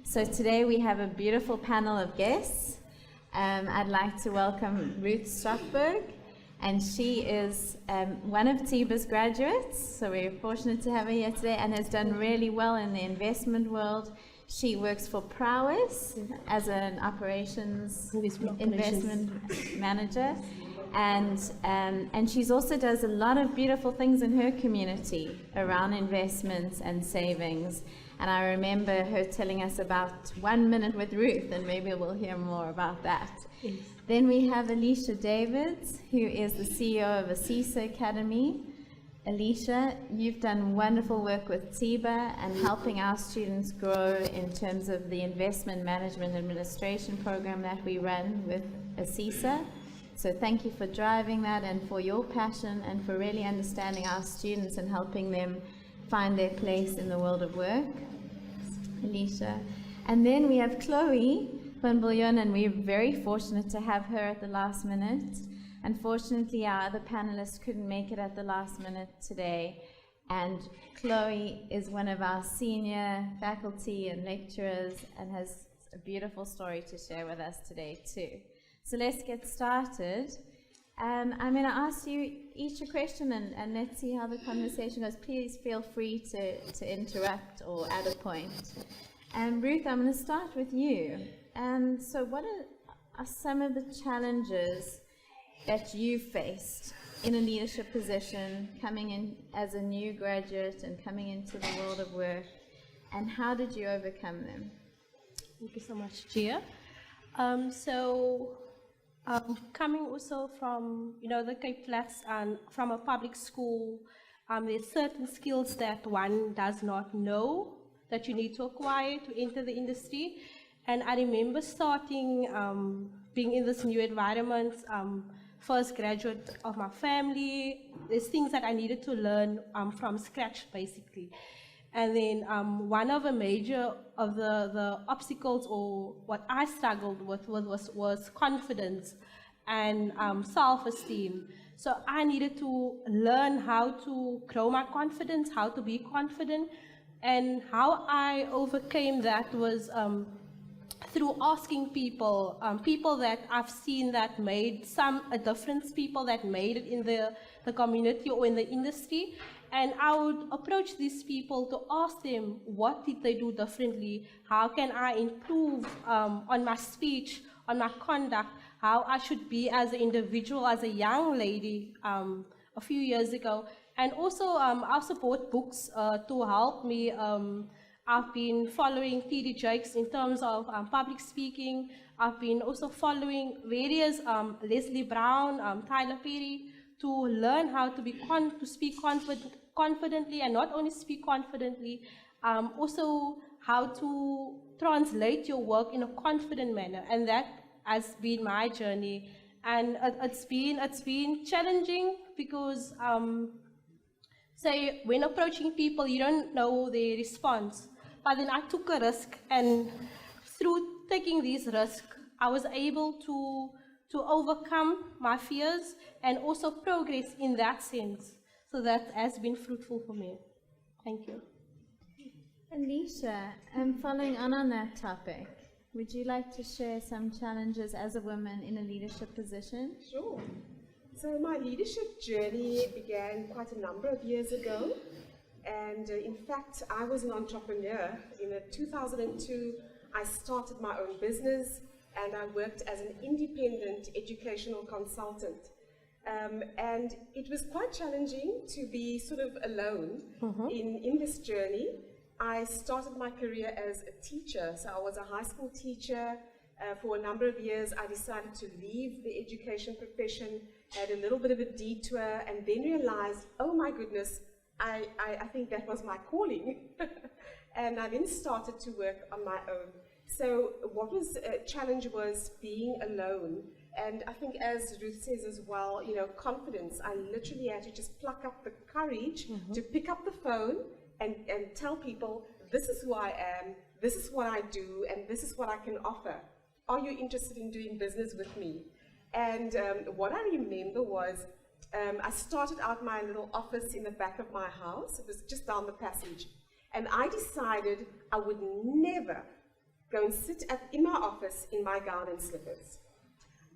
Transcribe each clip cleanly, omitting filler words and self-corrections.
So today we have a beautiful panel of guests. I'd like to welcome Ruth Strasberg, and she is one of TSIBA's graduates, so we're fortunate to have her here today, and has done really well in the investment world. She works for Prowess as an operations investment manager, and she's also does a lot of beautiful things in her community around investments and savings. And I remember her telling us about 1 minute with Ruth, and maybe we'll hear more about that. Yes. Then we have Alicia Davids, who is the CEO of ACISA Academy. Alicia, you've done wonderful work with TSIBA and helping our students grow in terms of the investment management administration program that we run with ACISA. So thank you for driving that and for your passion and for really understanding our students and helping them find their place in the world of work. Alicia. And then we have Chloe van Biljon, and we're very fortunate to have her at the last minute. Unfortunately, our other panelists couldn't make it at the last minute today, and Chloe is one of our senior faculty and lecturers and has a beautiful story to share with us today too. So let's get started. I'm going to ask you each a question, and let's see how the conversation goes. Please feel free to interrupt or add a point. Ruth, I'm going to start with you. So what are some of the challenges that you faced in a leadership position, coming in as a new graduate and coming into the world of work, and how did you overcome them? Thank you so much, Gia. Coming also from the Cape Flats and from a public school, there's certain skills that one does not know that you need to acquire to enter the industry. And I remember starting being in this new environment, first graduate of my family. There's things that I needed to learn from scratch, basically. And then one of the major of the obstacles, or what I struggled with, was confidence and self-esteem. So I needed to learn how to grow my confidence, how to be confident, and how I overcame that was through asking people, people that I've seen that made a difference, people that made it in the community or in the industry. And I would approach these people to ask them, what did they do differently? How can I improve on my speech, on my conduct, how I should be as an individual, as a young lady a few years ago. And also, I also bought books to help me. I've been following T.D. Jakes in terms of public speaking. I've been also following various Leslie Brown, Tyler Perry, to learn how to speak confidently, and not only speak confidently, also how to translate your work in a confident manner. And that has been my journey. And it's been challenging because, say, when approaching people, you don't know their response. But then I took a risk, and through taking this risk, I was able to overcome my fears and also progress in that sense. So that has been fruitful for me. Thank you. Alicia, following on that topic, would you like to share some challenges as a woman in a leadership position? Sure. So my leadership journey began quite a number of years ago. And in fact, I was an entrepreneur. In 2002, I started my own business, and I worked as an independent educational consultant. And it was quite challenging to be sort of alone in this journey. I started my career as a teacher, so I was a high school teacher. For a number of years, I decided to leave the education profession, had a little bit of a detour, and then realized, oh my goodness, I think that was my calling. And I then started to work on my own. So what was a challenge was being alone. And I think, as Ruth says as well, confidence. I literally had to just pluck up the courage to pick up the phone and tell people, this is who I am, this is what I do, and this is what I can offer. Are you interested in doing business with me? And what I remember was, I started out my little office in the back of my house. It was just down the passage. And I decided I would never go and sit in my office in my gown and slippers.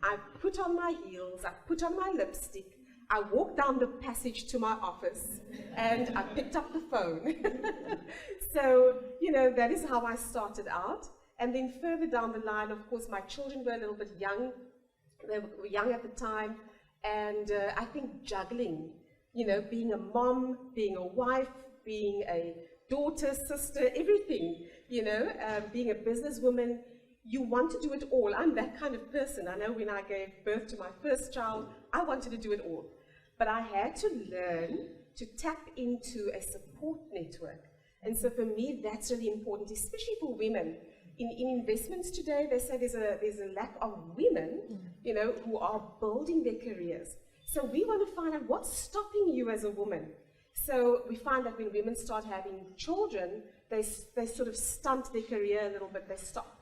I put on my heels, I put on my lipstick, I walked down the passage to my office, and I picked up the phone. So, you know, that is how I started out. And then further down the line, of course, my children were a little bit young. They were young at the time. And I think juggling, you know, being a mom, being a wife, being a daughter, sister, everything, you know, being a businesswoman, you want to do it all. I'm that kind of person. I know when I gave birth to my first child, I wanted to do it all. But I had to learn to tap into a support network. And so for me, that's really important, especially for women. In investments today, they say there's a lack of women, you know, who are building their careers. So we want to find out what's stopping you as a woman. So we find that when women start having children, they sort of stunt their career a little bit, they stop.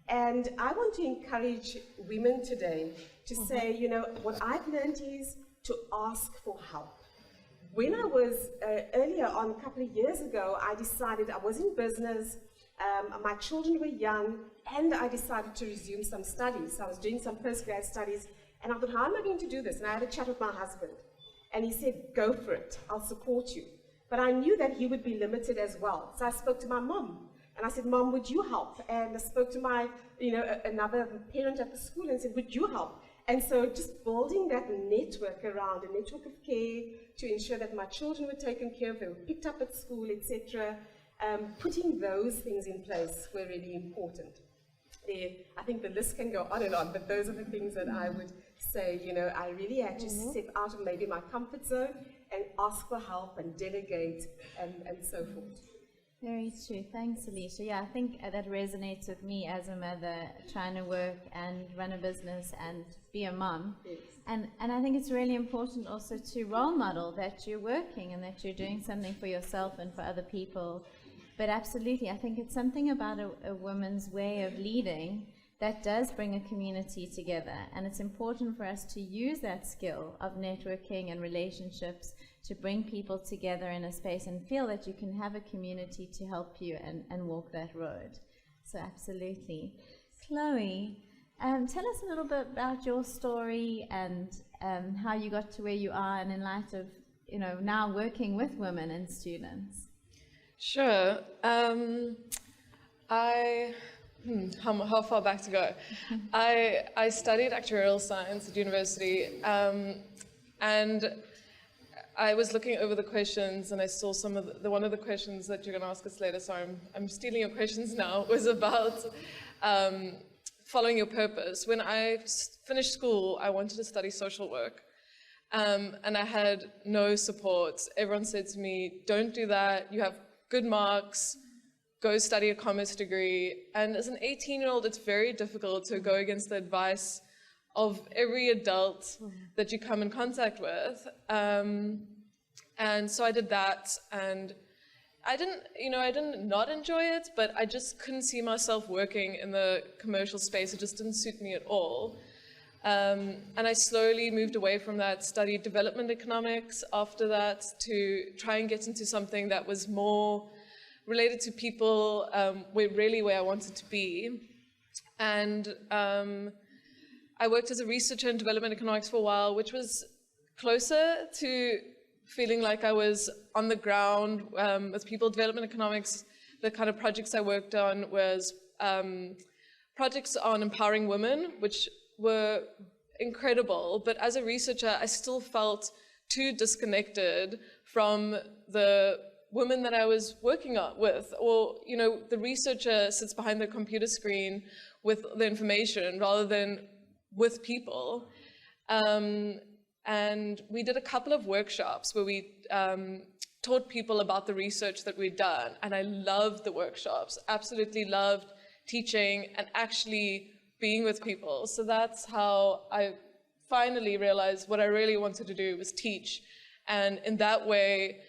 And I want to encourage women today to say, you know, what I've learned is to ask for help. When I was earlier on, a couple of years ago, I decided I was in business, my children were young, and I decided to resume some studies. So I was doing some postgrad studies, and I thought, how am I going to do this? And I had a chat with my husband, and he said, go for it, I'll support you. But I knew that he would be limited as well. So I spoke to my mom, and I said, Mom, would you help? And I spoke to my, you know, another parent at the school and said, would you help? And so just building that network around, a network of care to ensure that my children were taken care of, they were picked up at school, etc. Putting those things in place were really important. I think the list can go on and on, but those are the things that I would say, you know, I really had to step out of maybe my comfort zone and ask for help and delegate and so forth. Very true. Thanks, Alicia. Yeah, I think that resonates with me as a mother trying to work and run a business and be a mom. Yes. And I think it's really important also to role model that you're working and that you're doing something for yourself and for other people. But absolutely, I think it's something about a woman's way of leading that does bring a community together. And it's important for us to use that skill of networking and relationships to bring people together in a space and feel that you can have a community to help you and walk that road. So absolutely. Chloe, tell us a little bit about your story and how you got to where you are, and in light of, you know, now working with women and students. Sure. How far back to go? I studied actuarial science at university, and I was looking over the questions, and I saw some of one of the questions that you're going to ask us later. Sorry, I'm stealing your questions now. Was about following your purpose. When I finished school, I wanted to study social work, and I had no support. Everyone said to me, "Don't do that. You have good marks. Go study a commerce degree." And as an 18-year-old, it's very difficult to go against the advice of every adult that you come in contact with. And so I did that, and I didn't not enjoy it, but I just couldn't see myself working in the commercial space. It just didn't suit me at all. And I slowly moved away from that, studied development economics after that to try and get into something that was more related to people, where I wanted to be. And I worked as a researcher in development economics for a while, which was closer to feeling like I was on the ground with people. Development economics, the kind of projects I worked on was projects on empowering women, which were incredible. But as a researcher, I still felt too disconnected from the women that I was working with. Or, you know, the researcher sits behind the computer screen with the information rather than with people. And we did a couple of workshops where we taught people about the research that we'd done. And I loved the workshops, absolutely loved teaching and actually being with people. So that's how I finally realized what I really wanted to do was teach. And in that way,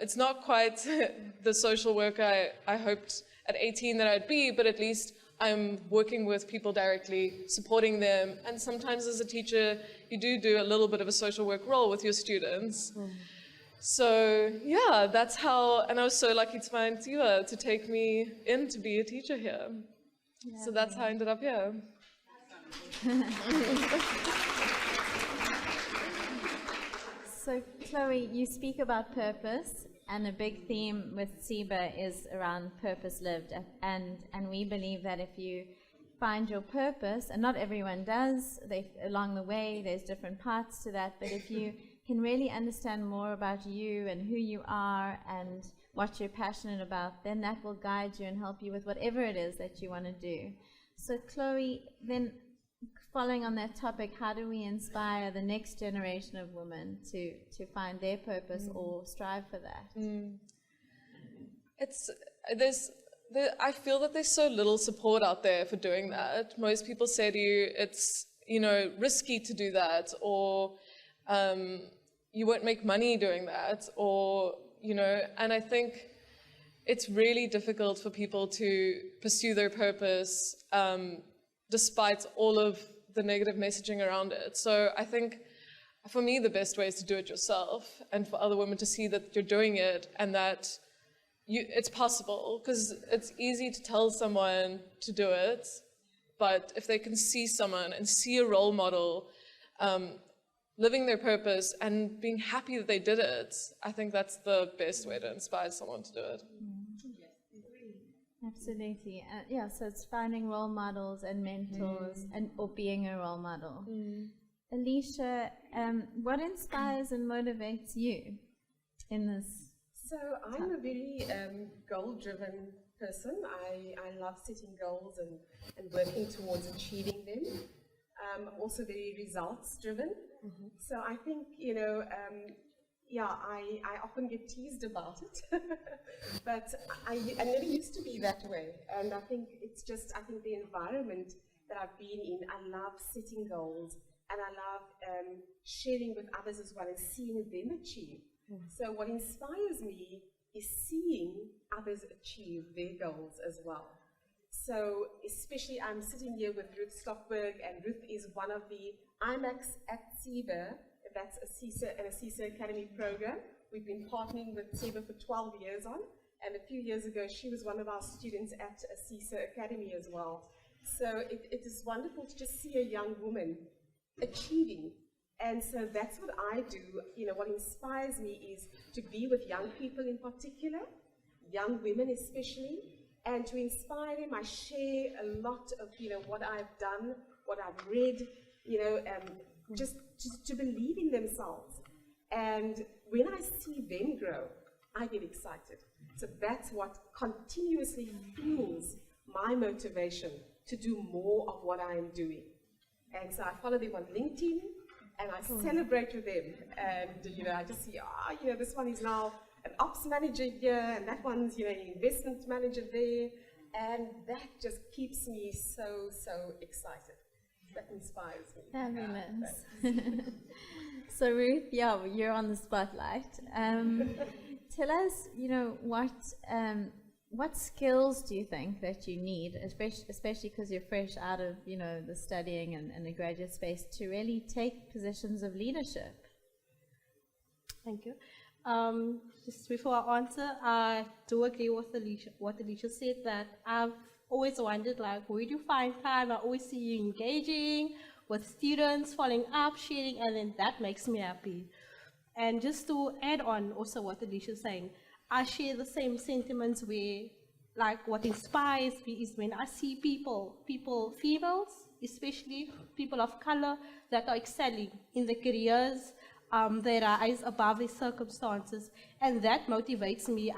it's not quite the social worker I hoped at 18 that I'd be, but at least I'm working with people directly, supporting them. And sometimes as a teacher, you do a little bit of a social work role with your students. So yeah, that's how, and I was so lucky to find TSIBA to take me in to be a teacher here. So that's how I ended up here. So, Chloe, you speak about purpose, and a big theme with TSIBA is around purpose lived. And we believe that if you find your purpose, and not everyone does, along the way there's different parts to that, but if you can really understand more about you and who you are and what you're passionate about, then that will guide you and help you with whatever it is that you want to do. So, Chloe, then following on that topic, how do we inspire the next generation of women to find their purpose or strive for that? I feel that there's so little support out there for doing that. Most people say to you, it's, risky to do that, or you won't make money doing that, or, and I think it's really difficult for people to pursue their purpose despite all of the negative messaging around it. So I think for me, the best way is to do it yourself, and for other women to see that you're doing it and that it's possible, because it's easy to tell someone to do it, but if they can see someone and see a role model living their purpose and being happy that they did it, I think that's the best way to inspire someone to do it. Absolutely. So it's finding role models and mentors or being a role model. Alicia, what inspires and motivates you in this? So I'm a very goal-driven person. I love setting goals and working towards achieving them. I'm also very results-driven. So I think, I often get teased about it, but I never used to be that way. And I think it's just, the environment that I've been in, I love setting goals, and I love sharing with others as well and seeing them achieve. So what inspires me is seeing others achieve their goals as well. So especially I'm sitting here with Ruth Stockberg, and Ruth is one of the IMAX at TSIBA. That's a CISA Academy program. We've been partnering with TSIBA for 12 years on, and a few years ago she was one of our students at a CISA Academy as well. So it is wonderful to just see a young woman achieving. And so that's what I do. What inspires me is to be with young people in particular, young women especially, and to inspire them. I share a lot of, what I've done, what I've read, just to believe in themselves. And when I see them grow, I get excited. So that's what continuously fuels my motivation to do more of what I am doing. And so I follow them on LinkedIn, and I celebrate with them. And, I just see, this one is now an ops manager here, and that one's, an investment manager there. And that just keeps me so, so excited. That inspires me. Fabulous. So Ruth, you're on the spotlight. Tell us, what skills do you think that you need, especially because you're fresh out of, the studying and the graduate space, to really take positions of leadership? Thank you. Just before I answer, I do agree with what Alicia said, that I've always wondered, where do you find time? I always see you engaging with students, following up, sharing, and then that makes me happy. And just to add on also what Alicia's saying, I share the same sentiments where, what inspires me is when I see people, females, especially people of color, that are excelling in their careers, they rise above their circumstances, and that motivates me.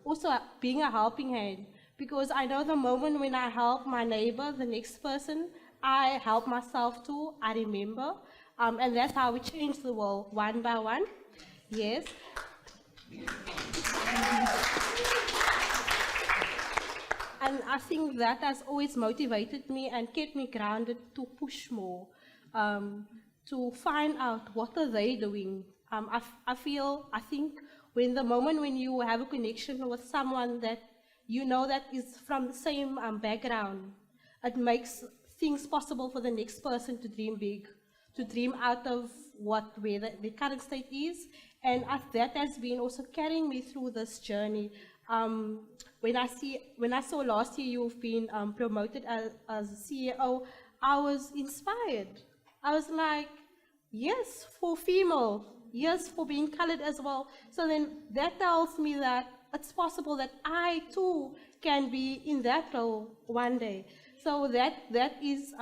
Also being a helping hand, because I know the moment when I help my neighbor, the next person, I help myself too, I remember, and that's how we change the world, one by one. Yes. And I think that has always motivated me and kept me grounded to push more, to find out what are they doing. I think when you have a connection with someone that that is from the same background, it makes things possible for the next person to dream big, to dream out of where the current state is. And that has been also carrying me through this journey. When I saw last year you've been promoted as CEO, I was inspired. I was like, yes, for female, yes, for being colored as well. So then that tells me that it's possible that I too can be in that role one day. So that is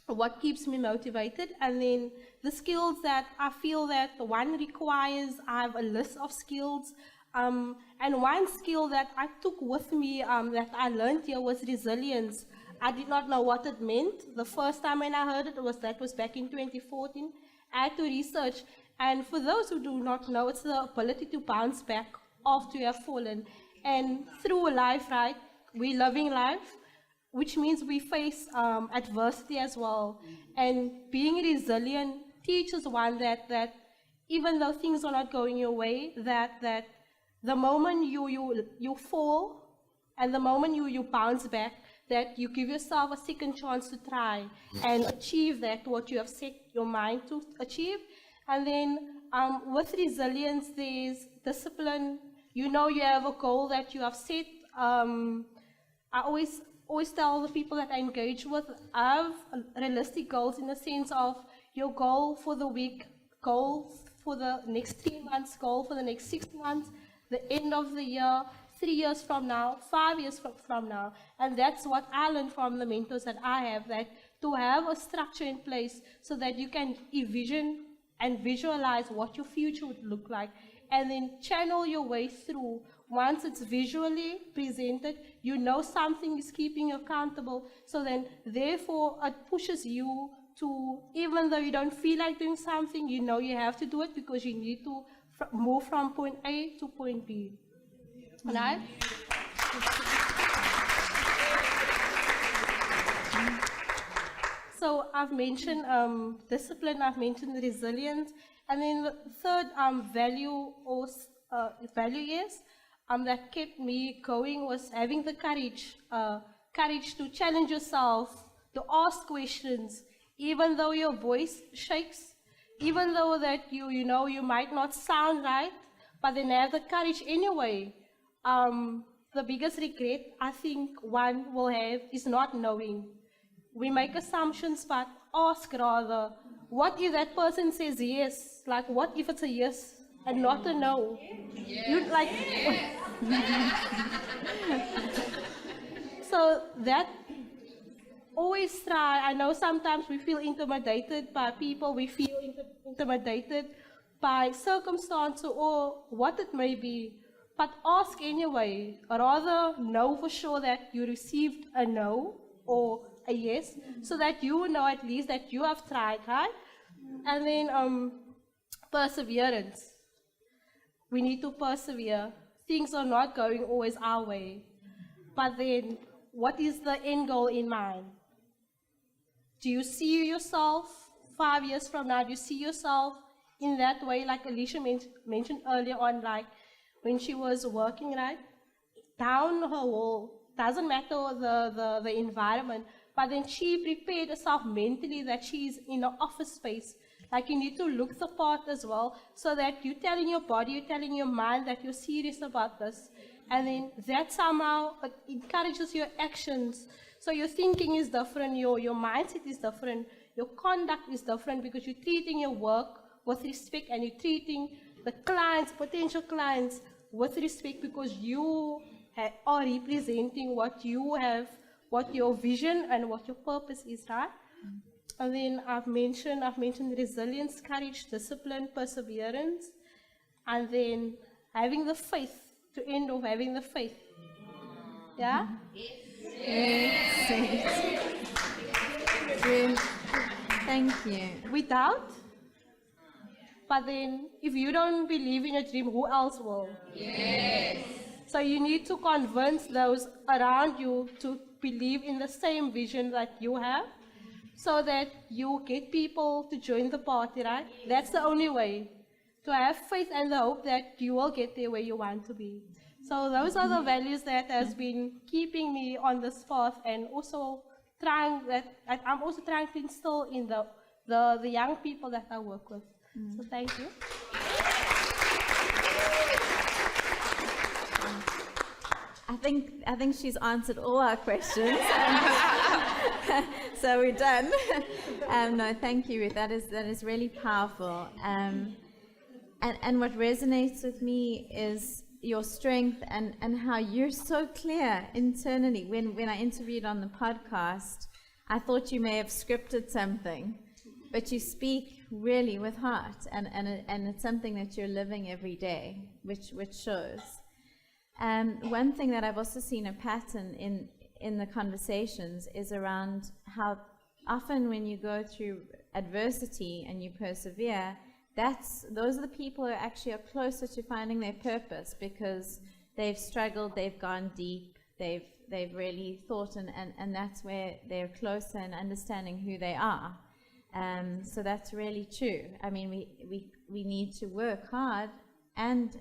what keeps me motivated. And then the skills that I feel that one requires, I have a list of skills. And one skill that I took with me that I learned here was resilience. I did not know what it meant. The first time when I heard it was back in 2014. I had to research. And for those who do not know, it's the ability to bounce back after you have fallen. And through life, right, we're living life, which means we face adversity as well. And being resilient teaches one that even though things are not going your way, that the moment you fall and the moment you bounce back, that you give yourself a second chance to try and achieve that what you have set your mind to achieve. And then with resilience, there's discipline. You know you have a goal that you have set. I always tell the people that I engage with, I have realistic goals in the sense of your goal for the week, goal for the next 3 months, goal for the next 6 months, the end of the year, 3 years from now, 5 years from now. And that's what I learned from the mentors that I have, that to have a structure in place so that you can envision and visualize what your future would look like, and then channel your way through. Once it's visually presented, you know something is keeping you accountable. So then, therefore, it pushes you to, even though you don't feel like doing something, you know you have to do it because you need to move from point A to point B. Right? So I've mentioned discipline, I've mentioned resilience, and then the third value is that kept me going was having the courage to challenge yourself, to ask questions, even though your voice shakes, even though that you know you might not sound right, but then have the courage anyway. The biggest regret I think one will have is not knowing. We make assumptions, but ask rather. What if that person says yes? Like, what if it's a yes and not a no? Yes. You like. So that always try. I know sometimes we feel intimidated by people. We feel intimidated by circumstance or what it may be. But ask anyway. Rather know for sure that you received a no or a yes, so that you know at least that you have tried, right? And then perseverance. We need to persevere. Things are not going always our way. But then, what is the end goal in mind? Do you see yourself 5 years from now? Do you see yourself in that way, like Alicia mentioned earlier on, like when she was working, right? Down her wall. Doesn't matter the environment. But then she prepared herself mentally that she's in an office space. Like you need to look the part as well, so that you're telling your body, you're telling your mind that you're serious about this. And then that somehow encourages your actions. So your thinking is different, your mindset is different, your conduct is different because you're treating your work with respect and you're treating the clients, potential clients, with respect because you are representing what you have, what your vision and what your purpose is, right? And then I've mentioned resilience, courage, discipline, perseverance, and then having the faith, to end off having the faith. Yeah? Yes. Good. Thank you. Without? But then if you don't believe in your dream, who else will? Yes. So you need to convince those around you to believe in the same vision that you have, so that you get people to join the party, right? That's the only way. To have faith and the hope that you will get there where you want to be. So those are the values that has been keeping me on this path, and also I'm also trying to instill in the young people that I work with. So thank you. I think she's answered all our questions. So we're done. No, thank you, Ruth. That is really powerful. And what resonates with me is your strength and how you're so clear internally. When I interviewed on the podcast, I thought you may have scripted something, but you speak really with heart, and it's something that you're living every day, which shows. One thing that I've also seen a pattern in the conversations is around how often when you go through adversity and you persevere, those are the people who actually are closer to finding their purpose, because they've struggled, they've gone deep, they've really thought, and that's where they're closer in understanding who they are. So that's really true. I mean, we need to work hard and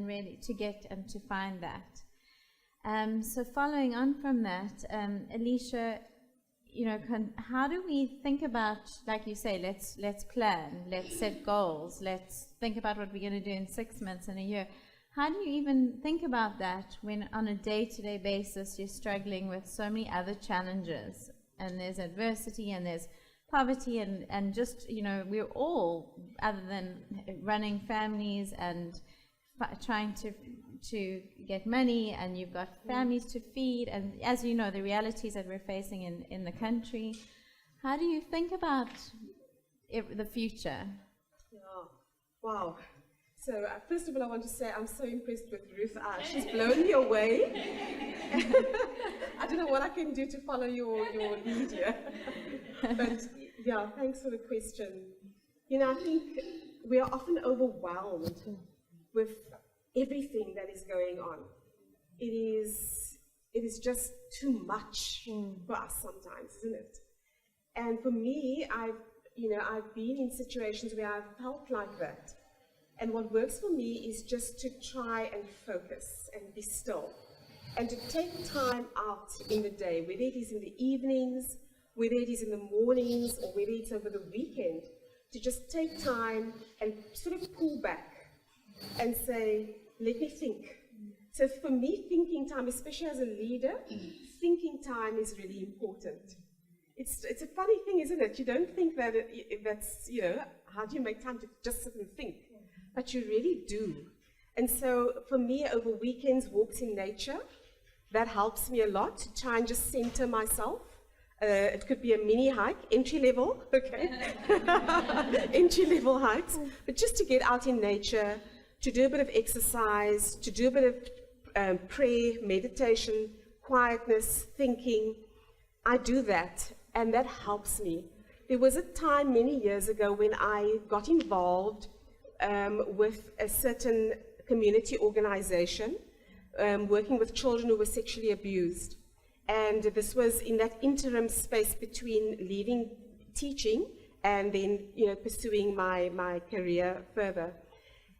really to get and to find that. So following on from that, Alicia, how do we think about, like you say, let's plan, let's set goals, let's think about what we're going to do in 6 months and a year. How do you even think about that when on a day-to-day basis you're struggling with so many other challenges, and there's adversity and there's poverty and just, we're all, other than running families and trying to get money, and you've got families to feed, and as you know, the realities that we're facing in the country. How do you think about the future? Yeah. Wow. So first of all, I want to say I'm so impressed with Ruth. She's blown me away. I don't know what I can do to follow your lead here. But yeah, thanks for the question. I think we are often overwhelmed with everything that is going on. It is just too much for us sometimes, isn't it? And for me, I've been in situations where I've felt like that. And what works for me is just to try and focus and be still, and to take time out in the day, whether it is in the evenings, whether it is in the mornings, or whether it's over the weekend, to just take time and sort of pull back and say, let me think. So for me, thinking time, especially as a leader, thinking time is really important. It's a funny thing, isn't it? You don't think that that's, how do you make time to just sit and think? But you really do. And so for me, over weekends, walks in nature, that helps me a lot to try and just center myself. It could be a mini hike, entry level, okay? Entry level hikes, but just to get out in nature, to do a bit of exercise, to do a bit of prayer, meditation, quietness, thinking. I do that, and that helps me. There was a time many years ago when I got involved with a certain community organization, working with children who were sexually abused. And this was in that interim space between leaving teaching and then, pursuing my career further.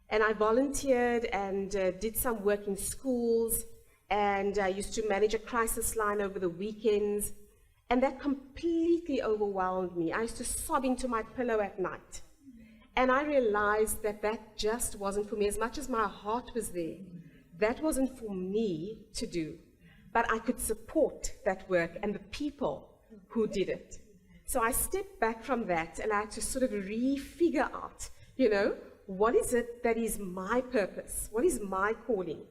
And I volunteered and did some work in schools, and I used to manage a crisis line over the weekends. And that completely overwhelmed me. I used to sob into my pillow at night. And I realized that just wasn't for me. As much as my heart was there, that wasn't for me to do. But I could support that work and the people who did it. So I stepped back from that, and I had to sort of refigure out, what is it that is my purpose? What is my calling?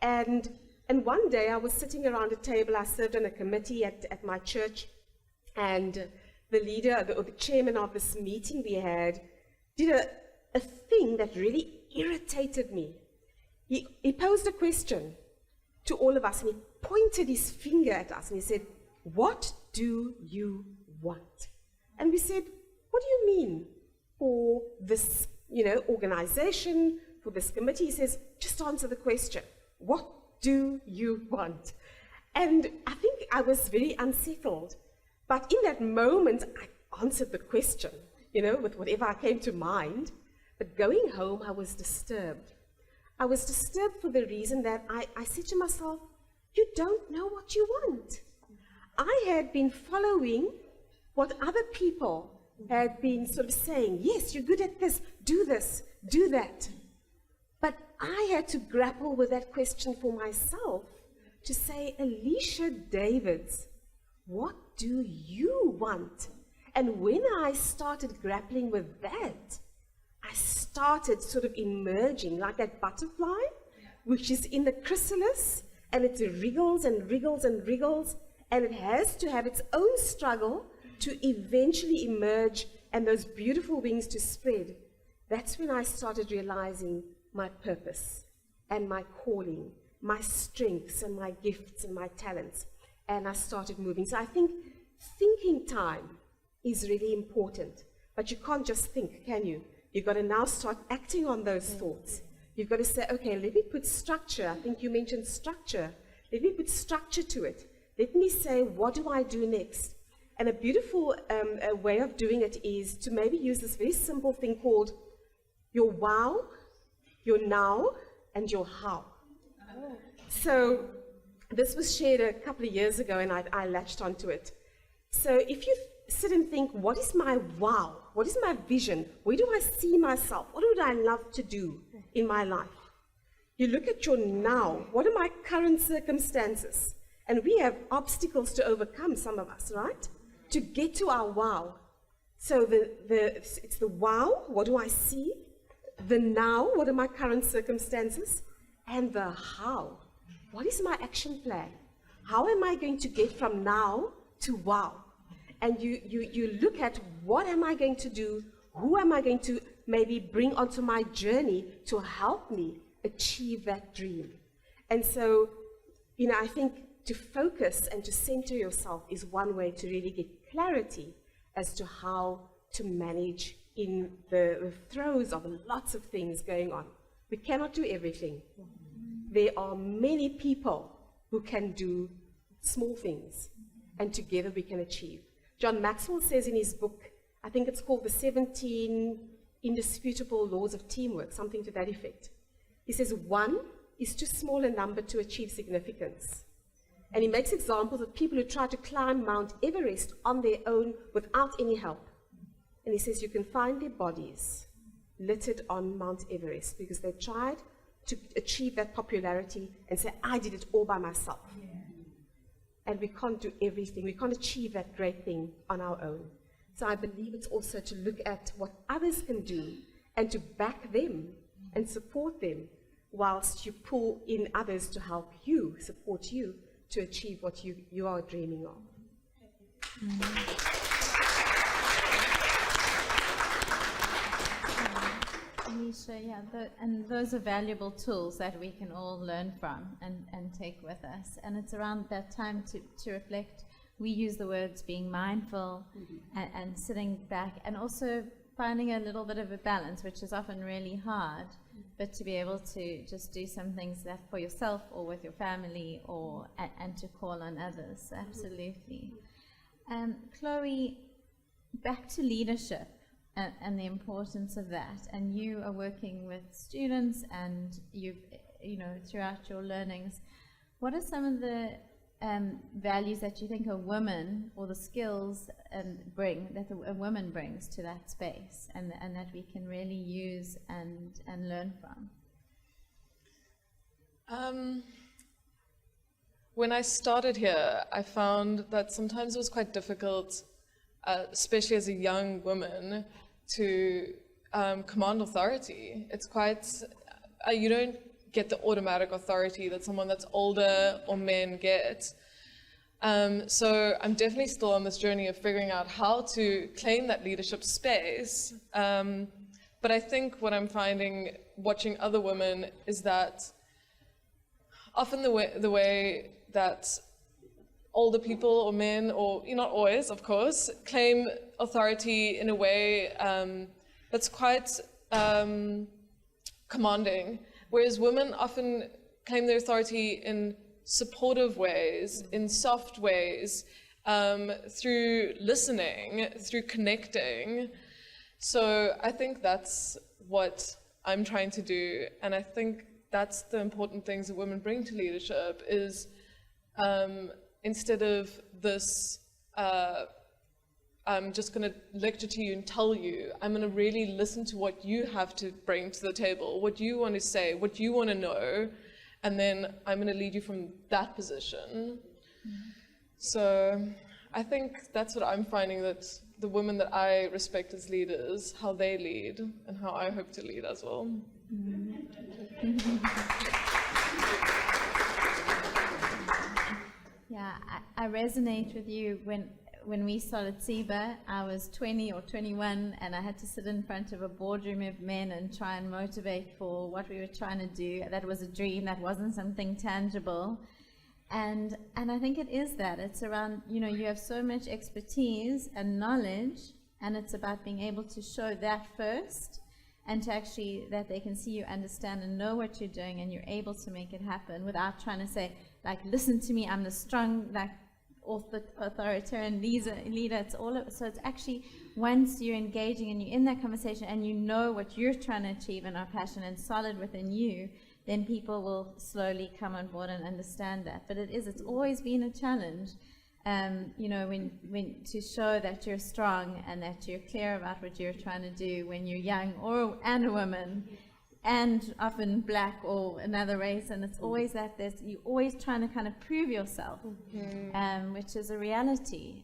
And one day I was sitting around a table. I served on a committee at my church, and the leader, or the chairman of this meeting we had, did a thing that really irritated me. He posed a question to all of us, and he pointed his finger at us, and he said, "What do you want?" And we said, "What do you mean for this, organization, for this committee?" He says, "Just answer the question. What do you want?" And I think I was very unsettled. But in that moment, I answered the question, with whatever came to mind. But going home, I was disturbed. I was disturbed for the reason that I said to myself, you don't know what you want. I had been following what other people had been sort of saying. Yes, you're good at this, do that. But I had to grapple with that question for myself to say, Alicia Davids, what do you want? And when I started grappling with that, I started sort of emerging like that butterfly, which is in the chrysalis, and it wriggles and wriggles and wriggles, and it has to have its own struggle to eventually emerge and those beautiful wings to spread. That's when I started realizing my purpose and my calling, my strengths and my gifts and my talents, and I started moving. So I think thinking time is really important, but you can't just think, can you? You've got to now start acting on those thoughts. You've got to say, okay, let me put structure. I think you mentioned structure. Let me put structure to it. Let me say, what do I do next? And a beautiful way of doing it is to maybe use this very simple thing called your wow, your now, and your how. Oh. So this was shared a couple of years ago, and I latched onto it. So if you sit and think, what is my wow? What is my vision? Where do I see myself? What would I love to do in my life? You look at your now. What are my current circumstances? And we have obstacles to overcome, some of us, right? To get to our wow. So it's the wow, what do I see? The now, what are my current circumstances? And the how. What is my action plan? How am I going to get from now to wow? And you look at what am I going to do? Who am I going to maybe bring onto my journey to help me achieve that dream? And so, I think to focus and to center yourself is one way to really get clarity as to how to manage in the throes of lots of things going on. We cannot do everything. There are many people who can do small things, and together we can achieve. John Maxwell says in his book, I think it's called The 17 Indisputable Laws of Teamwork, something to that effect. He says 1 is too small a number to achieve significance. And he makes examples of people who try to climb Mount Everest on their own without any help. And he says you can find their bodies littered on Mount Everest because they tried to achieve that popularity and say, I did it all by myself. Yeah. And we can't do everything. We can't achieve that great thing on our own. So I believe it's also to look at what others can do and to back them and support them whilst you pull in others to help you, support you, to achieve what you are dreaming of. Alicia, and those are valuable tools that we can all learn from and take with us. And it's around that time to reflect. We use the words being mindful and sitting back, and also finding a little bit of a balance, which is often really hard, but to be able to just do some things that for yourself or with your family and to call on others. Absolutely. Chloe, back to leadership. And the importance of that. And you are working with students, and you've, throughout your learnings, what are some of the values that you think a woman, or the skills that a woman brings to that space, and that we can really use and learn from? When I started here, I found that sometimes it was quite difficult, especially as a young woman, to command authority. It's quite, you don't get the automatic authority that someone that's older or men get. So I'm definitely still on this journey of figuring out how to claim that leadership space. But I think what I'm finding watching other women is that often the way that older people or men, or not always, of course, claim authority in a way that's quite commanding, whereas women often claim their authority in supportive ways, in soft ways, through listening, through connecting. So I think that's what I'm trying to do, and I think that's the important things that women bring to leadership is instead of this, I'm just going to lecture to you and tell you, I'm going to really listen to what you have to bring to the table, what you want to say, what you want to know, and then I'm going to lead you from that position. So I think that's what I'm finding, that the women that I respect as leaders, how they lead and how I hope to lead as well. Yeah, I resonate with you. When we started TSIBA, I was 20 or 21, and I had to sit in front of a boardroom of men and try and motivate for what we were trying to do. That was a dream, that wasn't something tangible. And I think it is that. It's around, you have so much expertise and knowledge, and it's about being able to show that first, and to actually, that they can see you, understand and know what you're doing, and you're able to make it happen without trying to say, like, listen to me, I'm the strong, like, authoritarian leader. It's so it's actually, once you're engaging and you're in that conversation and you know what you're trying to achieve and are passionate and solid within you, then people will slowly come on board and understand that. But it's always been a challenge, when to show that you're strong and that you're clear about what you're trying to do when you're young and a woman, and often black or another race, and it's always that you're always trying to kind of prove yourself, which is a reality.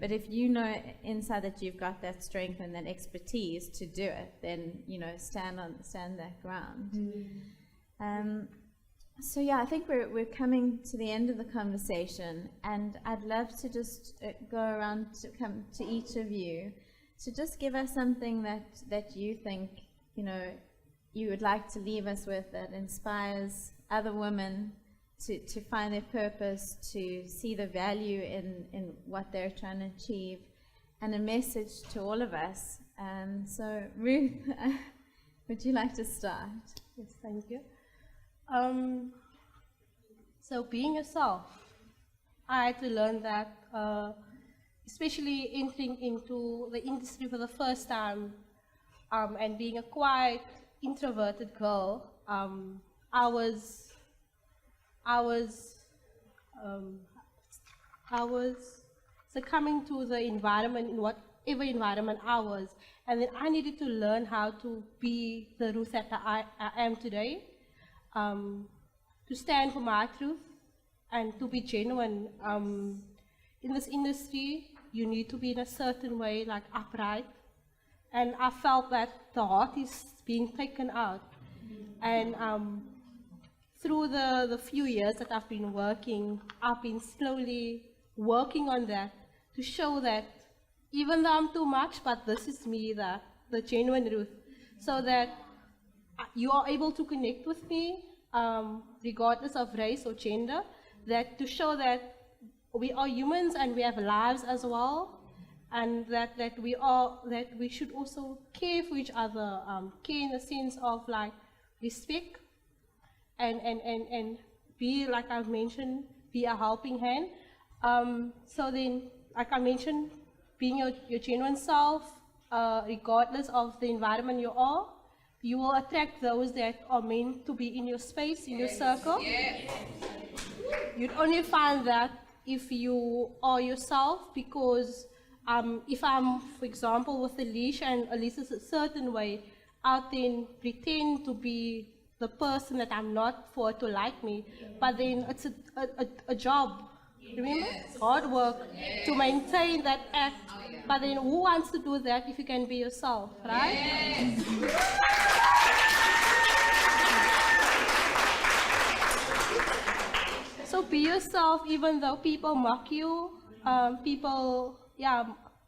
But if you know inside that you've got that strength and that expertise to do it, then stand that ground. So yeah, I think we're coming to the end of the conversation, and I'd love to just go around to come to each of you to just give us something that you think you would like to leave us with, that inspires other women to find their purpose, to see the value in what they're trying to achieve, and a message to all of us. So Ruth, would you like to start? Yes, thank you. So being yourself, I had to learn that, especially entering into the industry for the first time, and being a quiet, introverted girl, I was succumbing to the environment, in whatever environment I was, and then I needed to learn how to be the Ruth that I am today, to stand for my truth and to be genuine. In this industry, you need to be in a certain way, like upright, and I felt that the heart is being taken out. And through the few years that I've been working, I've been slowly working on that, to show that even though I'm too much, but this is me, the genuine Ruth, so that you are able to connect with me, regardless of race or gender, that to show that we are humans and we have lives as well, and that we should also care for each other, care in the sense of like respect, and be, like I've mentioned, be a helping hand. So then, like I mentioned, being your genuine self, regardless of the environment you are, you will attract those that are meant to be in your space, in your circle. You'd only find that if you are yourself, because if I'm, for example, with Alicia, and Alicia's a certain way, I'll then pretend to be the person that I'm not for her to like me, but then it's a job. Remember? It's hard work to maintain that act, but then who wants to do that if you can be yourself, right? So be yourself, even though people mock you,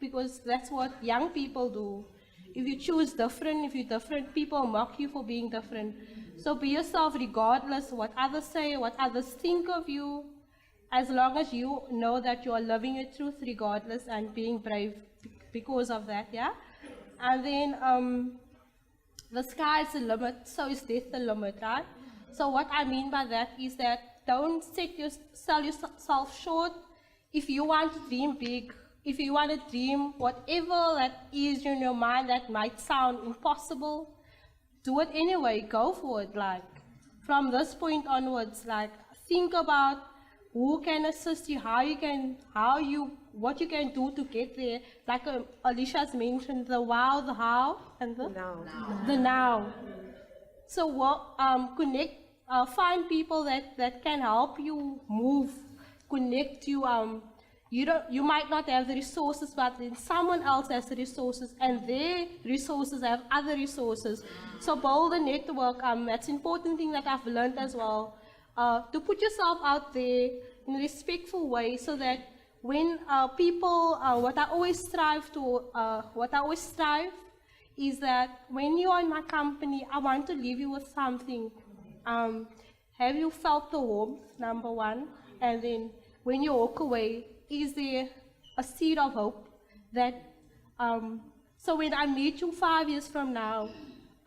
because that's what young people do. If you choose different, if you're different, people mock you for being different. So be yourself regardless what others say, what others think of you, as long as you know that you are living your truth regardless and being brave because of that, yeah? And then the sky is the limit, so is death the limit, right? So what I mean by that is that don't sell yourself short. If you want to dream big, if you want to dream whatever that is in your mind that might sound impossible, do it anyway, go for it. Like, from this point onwards, like, think about who can assist you, what you can do to get there. Like Alicia's mentioned, the wow, the how, and the now. So connect find people that can help you move, connect you. You might not have the resources, but then someone else has the resources, and their resources have other resources. So build a network. That's an important thing that I've learned as well. To put yourself out there in a respectful way, so that when people, what I always strive is that when you are in my company, I want to leave you with something. Have you felt the warmth, number one? And then when you walk away, is there a seed of hope that, so when I meet you 5 years from now,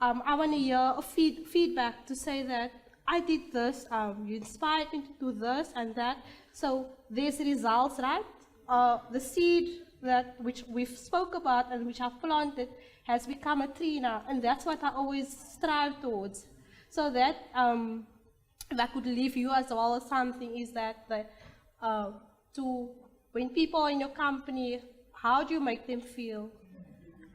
I want to hear a feedback to say that I did this, you inspired me to do this and that. So there's results, right? The seed which we've spoke about and which I've planted has become a tree now, and that's what I always strive towards. So that if I could leave you as well as something is that when people are in your company, how do you make them feel?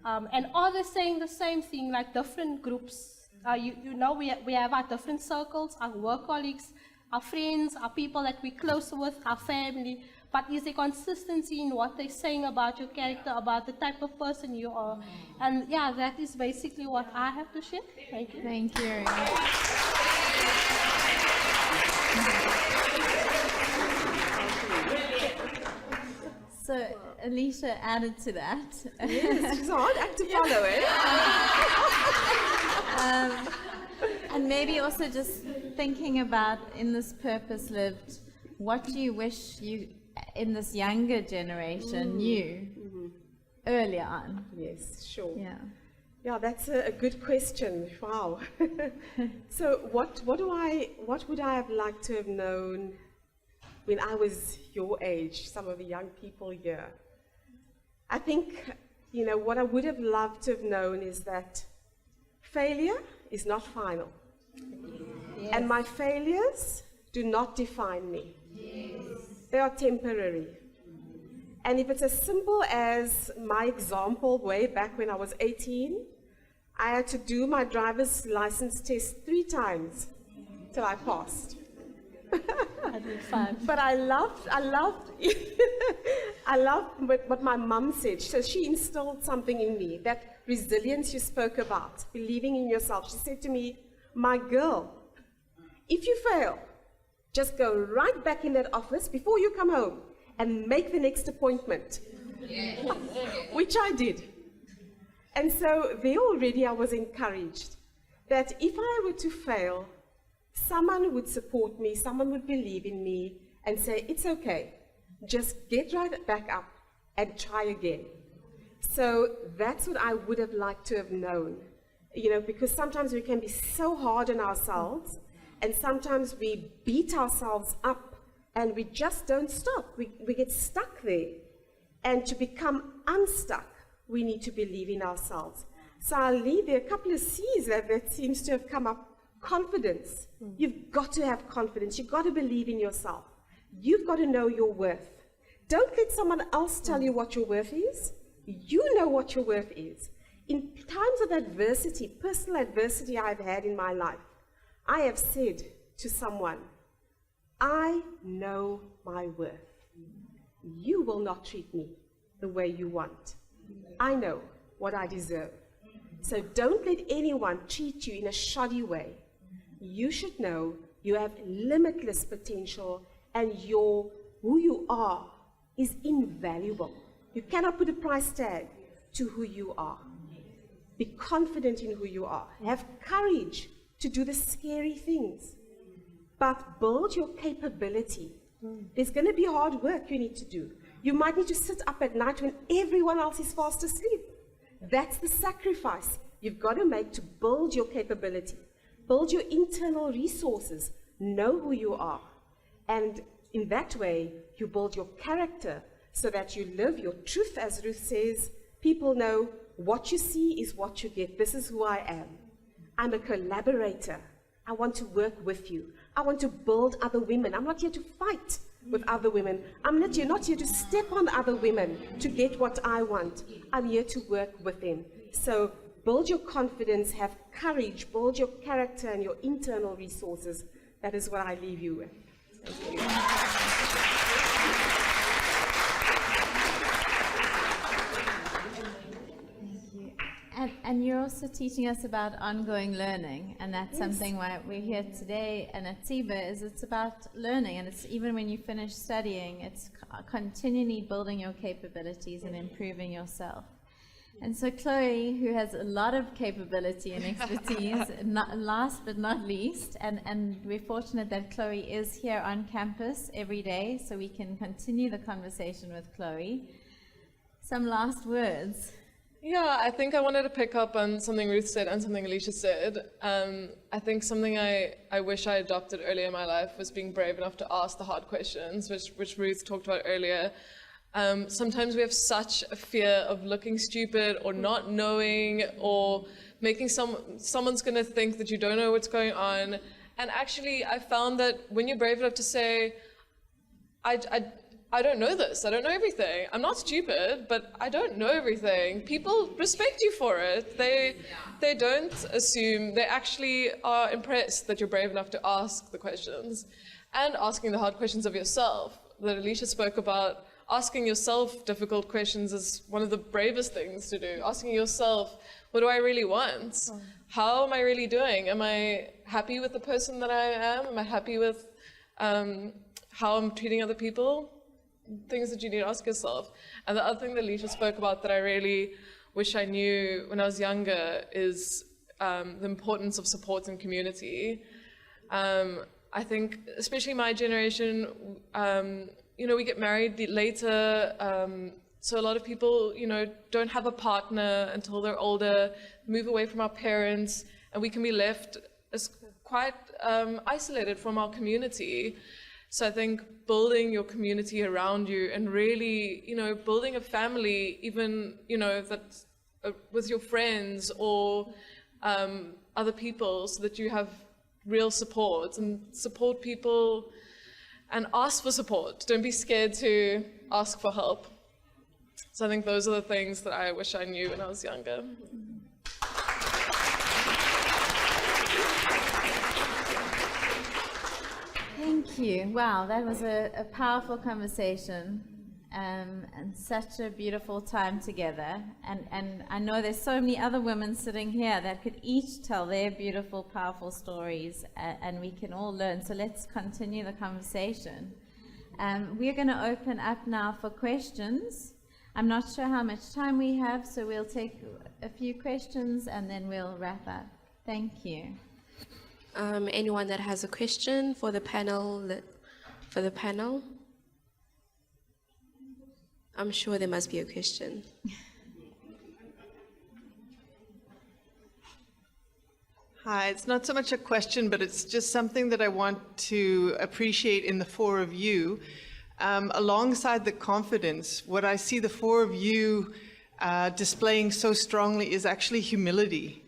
And are they saying the same thing, like different groups? You know, we have our different circles, our work colleagues, our friends, our people that we're close with, our family. But is there consistency in what they're saying about your character, about the type of person you are? And yeah, that is basically what I have to share. Thank you. Thank you. So Alicia added to that. Yes, she's a hard act to follow, eh? And maybe also just thinking about, in this purpose lived, what do you wish you in this younger generation knew earlier on? Yes, sure. Yeah. Yeah, that's a good question. Wow. So what would I have liked to have known when I was your age, some of the young people here? I think, what I would have loved to have known is that failure is not final. Yes. And my failures do not define me. Yes. They are temporary. And if it's as simple as my example way back when I was 18, I had to do my driver's license test 3 times till I passed. I did 5. But I loved what my mum said. So she instilled something in me, that resilience you spoke about, believing in yourself. She said to me, my girl, if you fail, just go right back in that office before you come home and make the next appointment. Yes. Which I did. And so there already I was encouraged that if I were to fail, someone would support me, someone would believe in me and say, it's okay, just get right back up and try again. So that's what I would have liked to have known, because sometimes we can be so hard on ourselves, and sometimes we beat ourselves up and we just don't stop. We get stuck there. And to become unstuck, we need to believe in ourselves. So I'll leave there a couple of C's that seems to have come up. Confidence. You've got to have confidence. You've got to believe in yourself. You've got to know your worth. Don't let someone else tell you what your worth is. You know what your worth is. In times of adversity, personal adversity I've had in my life, I have said to someone, I know my worth. You will not treat me the way you want. I know what I deserve. So don't let anyone treat you in a shoddy way. You should know you have limitless potential, and who you are is invaluable. You cannot put a price tag to who you are. Be confident in who you are. Have courage to do the scary things. But build your capability. There's going to be hard work you need to do. You might need to sit up at night when everyone else is fast asleep. That's the sacrifice you've got to make to build your capability. Build your internal resources. Know who you are. And in that way, you build your character so that you live your truth, as Ruth says. People know what you see is what you get. This is who I am. I'm a collaborator. I want to work with you. I want to build other women. I'm not here to fight with other women. I'm not here to step on other women to get what I want. I'm here to work with them. So build your confidence, have courage, build your character and your internal resources that is what I leave you with. Thank you. And you're also teaching us about ongoing learning, and that's something why we're here today. And at TSIBA is it's about learning, and it's even when you finish studying, it's continually building your capabilities and improving yourself. And so Chloe, who has a lot of capability and expertise, last but not least, and we're fortunate that Chloe is here on campus every day, so we can continue the conversation with Chloe. Some last words. Yeah, I think I wanted to pick up on something Ruth said and something Alicia said. I think something I wish I adopted earlier in my life was being brave enough to ask the hard questions, which Ruth talked about earlier. Sometimes we have such a fear of looking stupid or not knowing or making someone's going to think that you don't know what's going on. And actually, I found that when you're brave enough to say, I don't know this, I don't know everything. I'm not stupid, but I don't know everything. People respect you for it. They don't assume, they actually are impressed that you're brave enough to ask the questions and asking the hard questions of yourself that Alicia spoke about. Asking yourself difficult questions is one of the bravest things to do. Asking yourself, what do I really want? How am I really doing? Am I happy with the person that I am? Am I happy with how I'm treating other people? Things that you need to ask yourself. And the other thing that Alicia spoke about that I really wish I knew when I was younger is the importance of support and community. I think, especially my generation, we get married later, so a lot of people, don't have a partner until they're older, move away from our parents, and we can be left as quite isolated from our community. So I think building your community around you and really, building a family, even, that with your friends or other people, so that you have real support and support people and ask for support. Don't be scared to ask for help. So I think those are the things that I wish I knew when I was younger. Thank you. Wow, that was a powerful conversation and such a beautiful time together. And I know there's so many other women sitting here that could each tell their beautiful, powerful stories, and we can all learn. So let's continue the conversation. We're going to open up now for questions. I'm not sure how much time we have, so we'll take a few questions and then we'll wrap up. Thank you. Anyone that has a question for the panel? I'm sure there must be a question. Hi, it's not so much a question, but it's just something that I want to appreciate in the four of you. Alongside the confidence, what I see the four of you displaying so strongly is actually humility.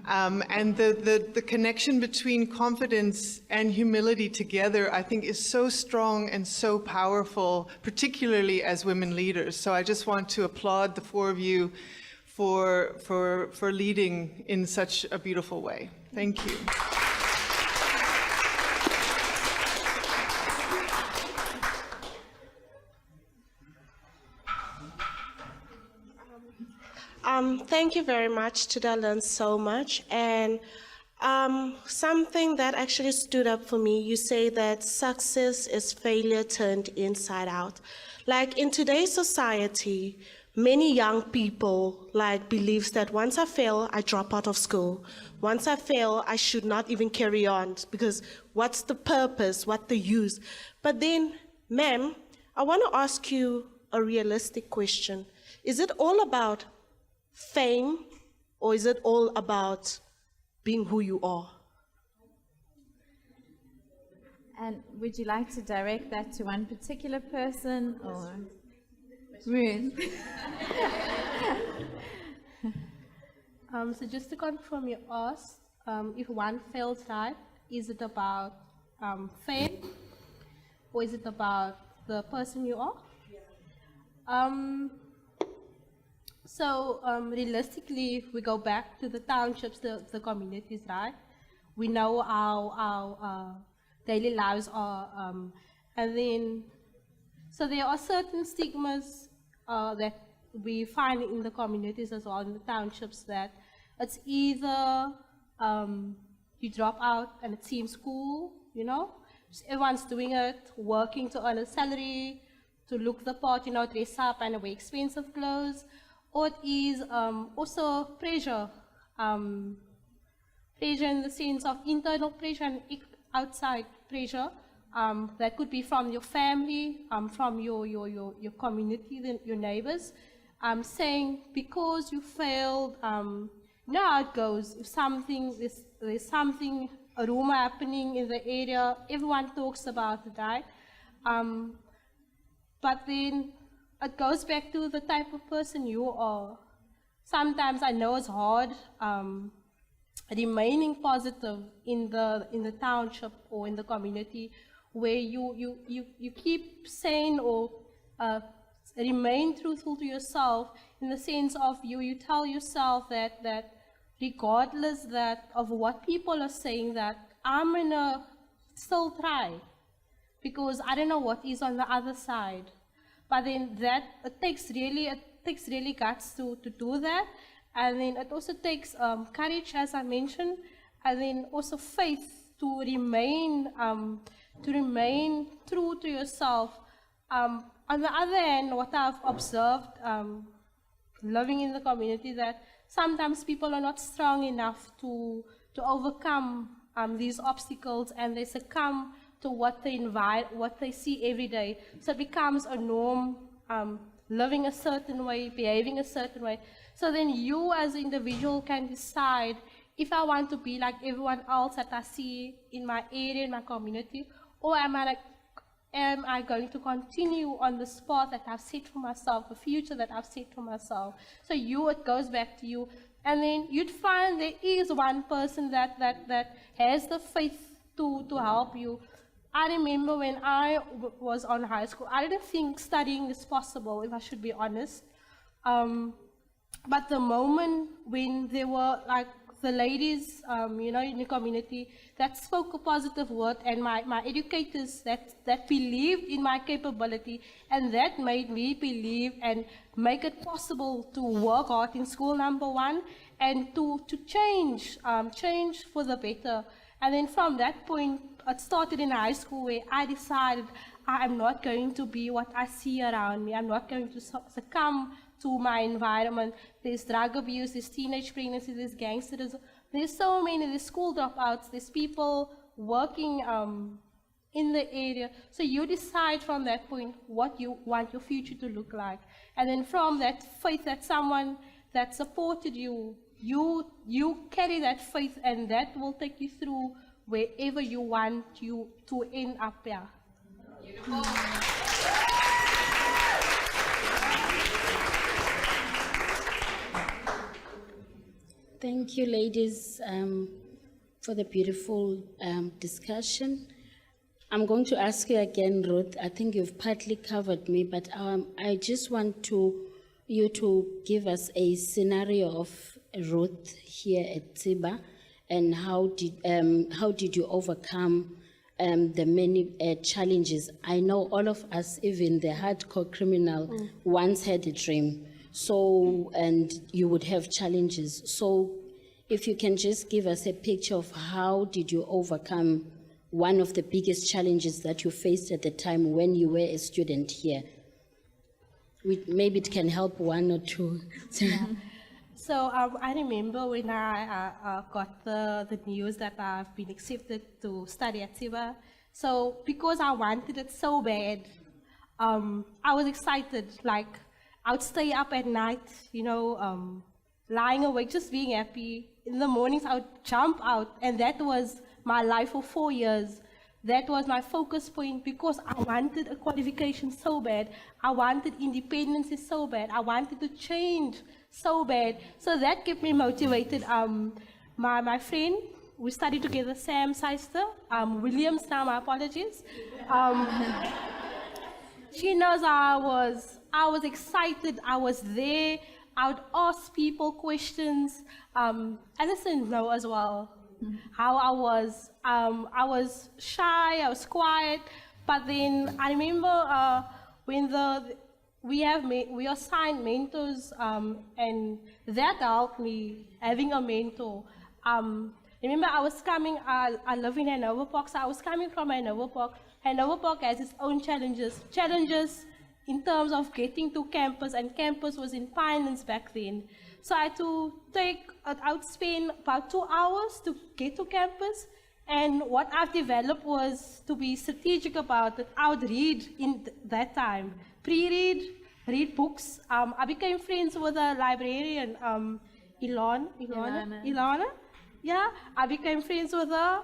And the connection between confidence and humility together, I think, is so strong and so powerful, particularly as women leaders. So I just want to applaud the four of you for leading in such a beautiful way. Thank you. Thank you very much. Today I learned so much. And something that actually stood up for me, you say that success is failure turned inside out. Like in today's society, many young people believes that once I fail, I drop out of school. Once I fail, I should not even carry on because what's the purpose, what the use? But then, ma'am, I want to ask you a realistic question. Is it all about fame, or is it all about being who you are? And would you like to direct that to one particular person or Ruth? So just to confirm, you asked if one fails life, is it about fame or is it about the person you are? So realistically, if we go back to the townships, the communities, right? We know our daily lives are. And then, so there are certain stigmas that we find in the communities as well, in the townships, that it's either you drop out and it seems cool, you know, just everyone's doing it, working to earn a salary, to look the part, you know, dress up and wear expensive clothes, or it is also pressure, pressure in the sense of internal pressure and outside pressure. That could be from your family, from your community, your neighbors, saying because you failed, you know how it goes. If there's something, a rumor happening in the area, everyone talks about it, right? But then it goes back to the type of person you are. Sometimes I know it's hard remaining positive in the township or in the community, where you keep saying or remain truthful to yourself, in the sense of you tell yourself that regardless of what people are saying, that I'm gonna still try, because I don't know what is on the other side. But then it takes really guts to do that, and then it also takes courage, as I mentioned, and then also faith to remain true to yourself. On the other hand, what I've observed living in the community, that sometimes people are not strong enough to overcome these obstacles, and they succumb to what they see every day. So it becomes a norm, living a certain way, behaving a certain way. So then you as an individual can decide, if I want to be like everyone else that I see in my area, in my community, or am I going to continue on this path that I've set for myself, the future that I've set for myself? So it goes back to you. And then you'd find there is one person that has the faith to help you. I remember when I was on high school, I didn't think studying is possible, if I should be honest. But the moment when there were like the ladies, you know, in the community that spoke a positive word, and my educators that believed in my capability, and that made me believe and make it possible to work hard in school, number one, and to change for the better. And then from that point, it started in high school, where I decided I'm not going to be what I see around me. I'm not going to succumb to my environment. There's drug abuse, there's teenage pregnancy, there's gangsters. There's so many, there's school dropouts, there's people working in the area. So you decide from that point what you want your future to look like. And then from that faith that someone that supported you, you carry that faith, and that will take you through wherever you want you to end up there. Beautiful. Thank you, ladies, for the beautiful discussion. I'm going to ask you again, Ruth. I think you've partly covered me, but I just want you to give us a scenario of Ruth here at TSIBA, and how did you overcome the many challenges? I know all of us, even the hardcore criminal, once had a dream. So, and you would have challenges. So if you can just give us a picture of how did you overcome one of the biggest challenges that you faced at the time when you were a student here. Maybe it can help one or two. Yeah. So I remember when I got the news that I've been accepted to study at TSIBA. So because I wanted it so bad, I was excited. Like, I would stay up at night, you know, lying awake, just being happy. In the mornings, I would jump out, and that was my life for 4 years. That was my focus point, because I wanted a qualification so bad. I wanted independence so bad. I wanted to change so bad. So that kept me motivated. My friend, we studied together, Sam Seister, Williams now, my apologies. She knows I was excited. I was there. I would ask people questions. Alison knows as well. how I was shy, I was quiet, but then I remember when we assigned mentors, and that helped me, having a mentor. Remember, I live in Hanover Park, so I was coming from Hanover Park. Hanover Park has its own challenges in terms of getting to campus, and campus was in Pinelands back then. So I would spend about 2 hours to get to campus, and what I've developed was to be strategic about it. I would read in that time, read books. I became friends with a librarian, Ilana. Yeah, I became friends with her.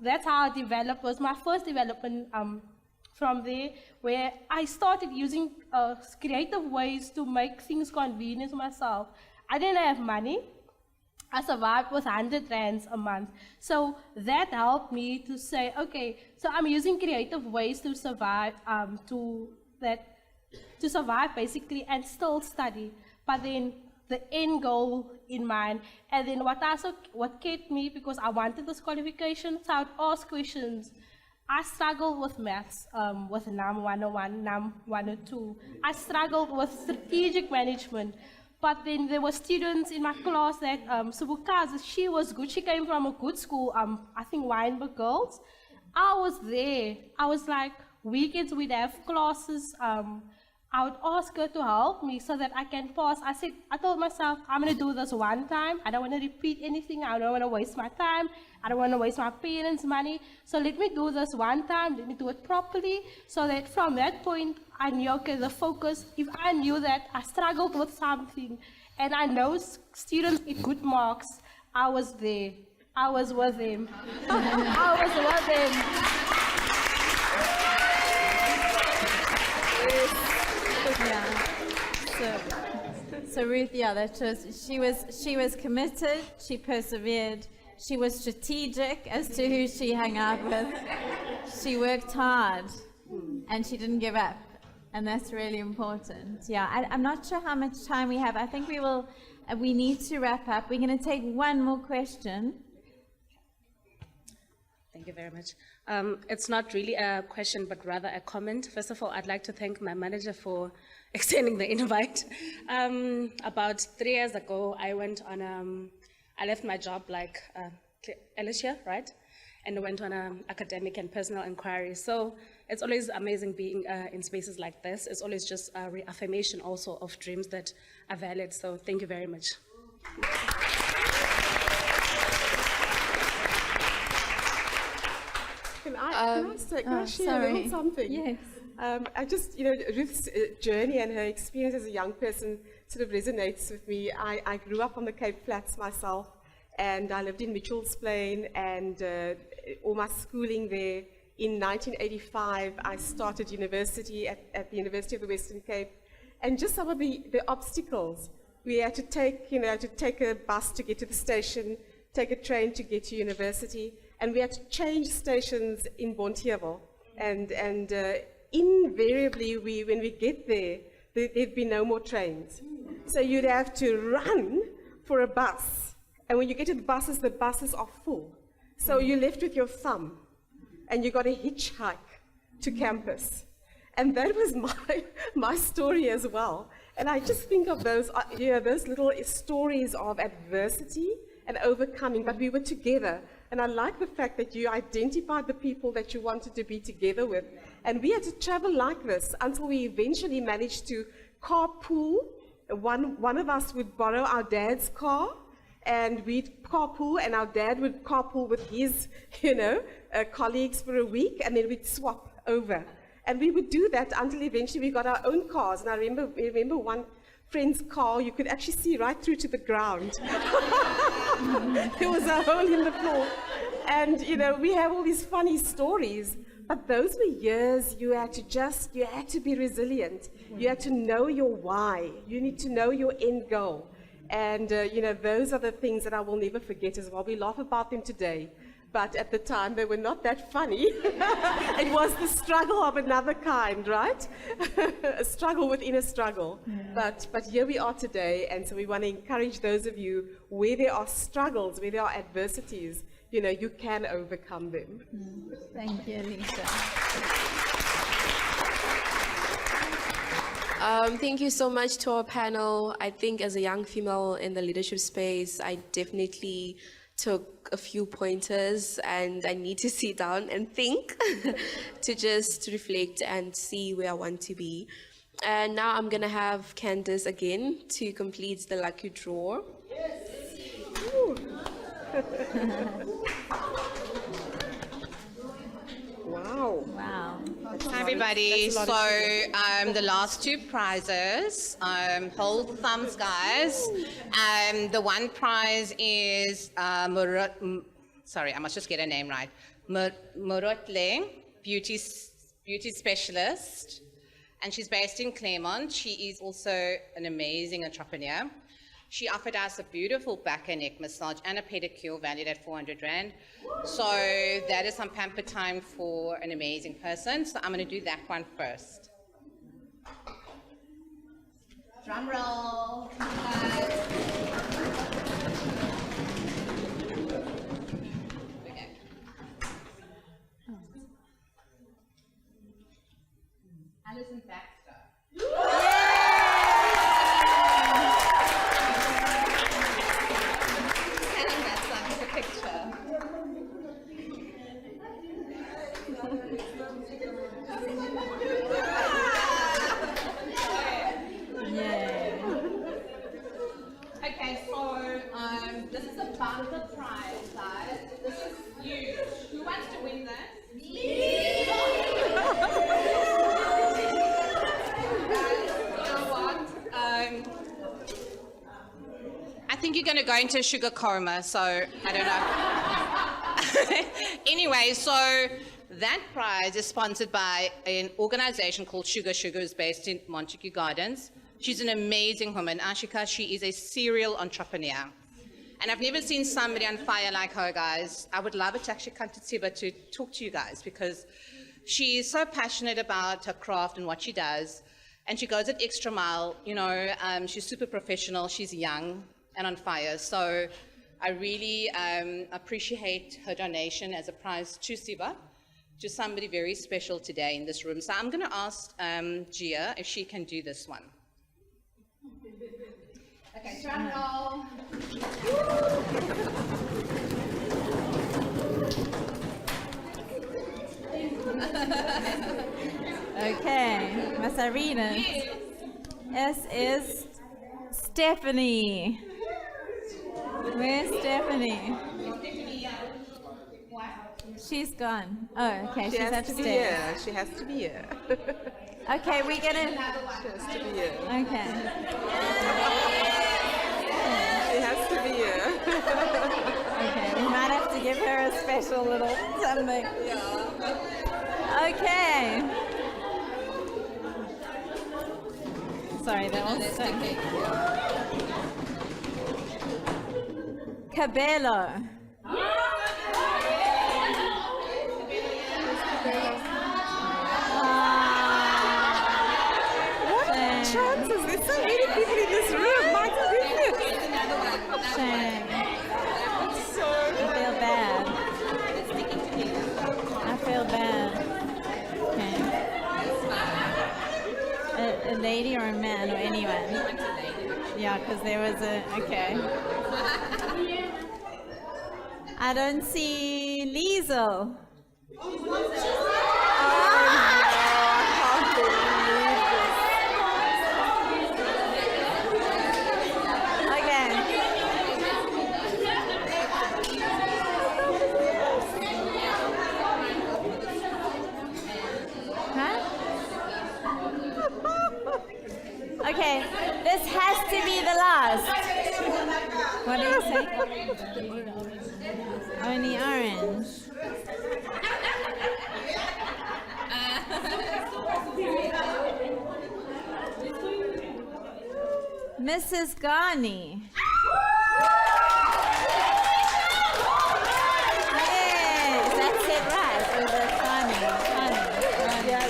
That's how I developed, was my first development from there, where I started using creative ways to make things convenient for myself. I didn't have money. I survived with 100 rands a month. So that helped me to say, okay, so I'm using creative ways to survive, to survive basically, and still study. But then the end goal in mind, and then what kept me, because I wanted this qualification, so I would ask questions. I struggled with maths, with NAM 101, NAM 102. I struggled with strategic management, but then there were students in my class that, Subukazi, she was good, she came from a good school, I think Weinberg Girls. I was there, I was like, weekends we'd have classes, I would ask her to help me so that I can pass. I told myself, I'm going to do this one time. I don't want to repeat anything. I don't want to waste my time. I don't want to waste my parents' money. So let me do this one time. Let me do it properly, so that from that point, I knew, okay, the focus. If I knew that I struggled with something, and I know students get good marks, I was there. I was with them. I was with them. Yeah. So Ruth, yeah, that shows she was committed, she persevered, she was strategic as to who she hung out with. She worked hard, and she didn't give up, and that's really important. Yeah, I'm not sure how much time we have. I think we need to wrap up. We're going to take one more question. Thank you very much. It's not really a question, but rather a comment. First of all, I'd like to thank my manager for extending the invite. About 3 years ago, I left my job like Alicia, right? And I went on an academic and personal inquiry. So it's always amazing being in spaces like this. It's always just a reaffirmation also of dreams that are valid. So thank you very much. Can I share a little something? Yes. I just, Ruth's journey and her experience as a young person sort of resonates with me. I grew up on the Cape Flats myself, and I lived in Mitchell's Plain, and all my schooling there. In 1985, I started university at the University of the Western Cape, and just some of the obstacles. We had to take a bus to get to the station, take a train to get to university, and we had to change stations in Bonteheuwel. And invariably, when we get there, there'd be no more trains. So you'd have to run for a bus. And when you get to the buses are full. So you're left with your thumb, and you got to hitchhike to campus. And that was my story as well. And I just think of those little stories of adversity and overcoming, but we were together. And I like the fact that you identified the people that you wanted to be together with. And we had to travel like this until we eventually managed to carpool. One of us would borrow our dad's car, and we'd carpool, and our dad would carpool with his, colleagues for a week, and then we'd swap over. And we would do that until eventually we got our own cars. And I remember one friend's car, you could actually see right through to the ground. There was a hole in the floor. And, we have all these funny stories, but those were years you had to be resilient. You had to know your why. You need to know your end goal. And, those are the things that I will never forget as well. We laugh about them today, but at the time they were not that funny. It was the struggle of another kind, right? A struggle within a struggle. Yeah. But here we are today, and so we want to encourage those of you where there are struggles, where there are adversities, you know, you can overcome them. Thank you, Alicia. Thank you so much to our panel. I think as a young female in the leadership space, I definitely took a few pointers, and I need to sit down and think to just reflect and see where I want to be. And now I'm going to have Candace again to complete the lucky draw. Wow. Wow. Hi everybody, so the last two prizes, hold thumbs guys. The one prize is, sorry, I must just get her name right. Morotle, beauty specialist, and she's based in Claremont. She is also an amazing entrepreneur. She offered us a beautiful back and neck massage and a pedicure valued at 400 Rand. So that is some pamper time for an amazing person. So I'm going to do that one first. Drum roll. Okay. Alison Baxter. Okay, so this is a bumper prize, guys. This is huge. Who wants to win this? Me! You know what? I think you're going to go into a sugar coma, so I don't know. Anyway, so that prize is sponsored by an organization called Sugar. Sugar is based in Montague Gardens. She's an amazing woman. Ashika, she is a serial entrepreneur. And I've never seen somebody on fire like her, guys. I would love it to actually come to TSIBA to talk to you guys, because she is so passionate about her craft and what she does. And she goes an extra mile, you know, she's super professional, she's young and on fire. So I really appreciate her donation as a prize to TSIBA, to somebody very special today in this room. So I'm going to ask Gia if she can do this one. Okay, drum roll. Okay, must I read it? S is Stephanie. Where's Stephanie? She's gone. Oh, okay, she's upstairs. She has to be here. Okay, we're gonna. She has to be here. Okay. She has to be here. Okay, we might have to give her a special little something. Okay. Sorry, that was Cabello. Chances, there's so many people in this room. My goodness. Shame. So I feel bad. I feel bad. Okay. A lady or a man or anyone? Yeah, because there was a. Okay. I don't see Liesel. Okay, this has to be the last. What do you say? Only orange. Mrs. Garney. Yes, that's it right. Oh, that's Garney. Yeah.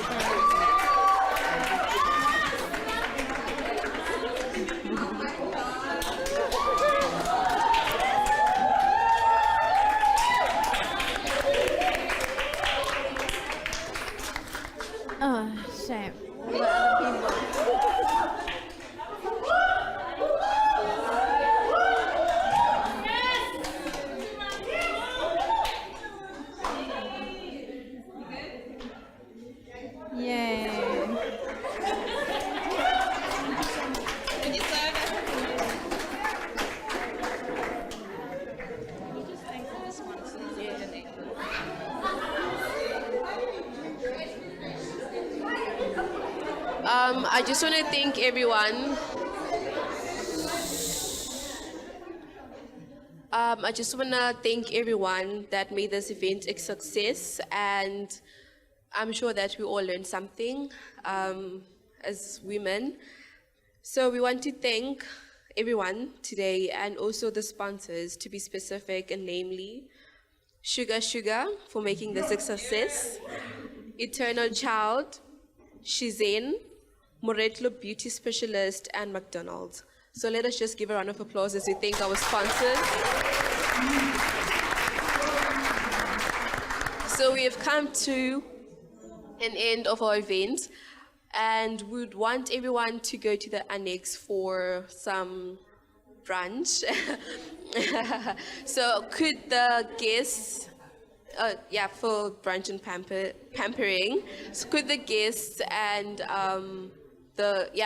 I just want to thank everyone. I just want to thank everyone that made this event a success, and I'm sure that we all learned something as women. So we want to thank everyone today, and also the sponsors, to be specific, and namely Sugar for making this a success, Eternal Child, Shizen, Moretlo Beauty Specialist, and McDonald's. So let us just give a round of applause as we thank our sponsors. So we have come to an end of our event, and we would want everyone to go to the annex for some brunch. So could the guests, for brunch and pampering, so could the guests and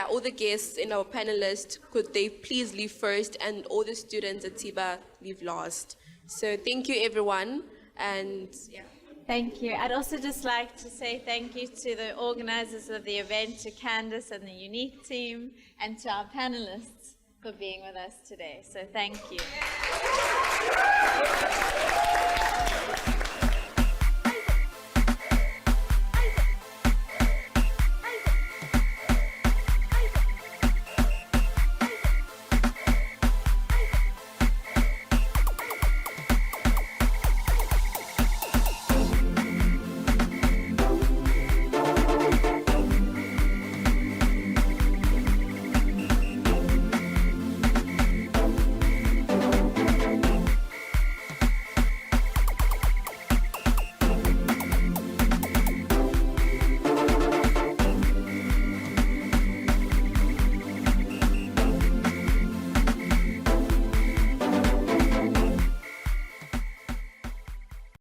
all the guests and our panelists, could they please leave first, and all the students at TSIBA leave last. So thank you, everyone, and yeah. Thank you. I'd also just like to say thank you to the organizers of the event, to Candace and the Unique team, and to our panelists for being with us today. So thank you.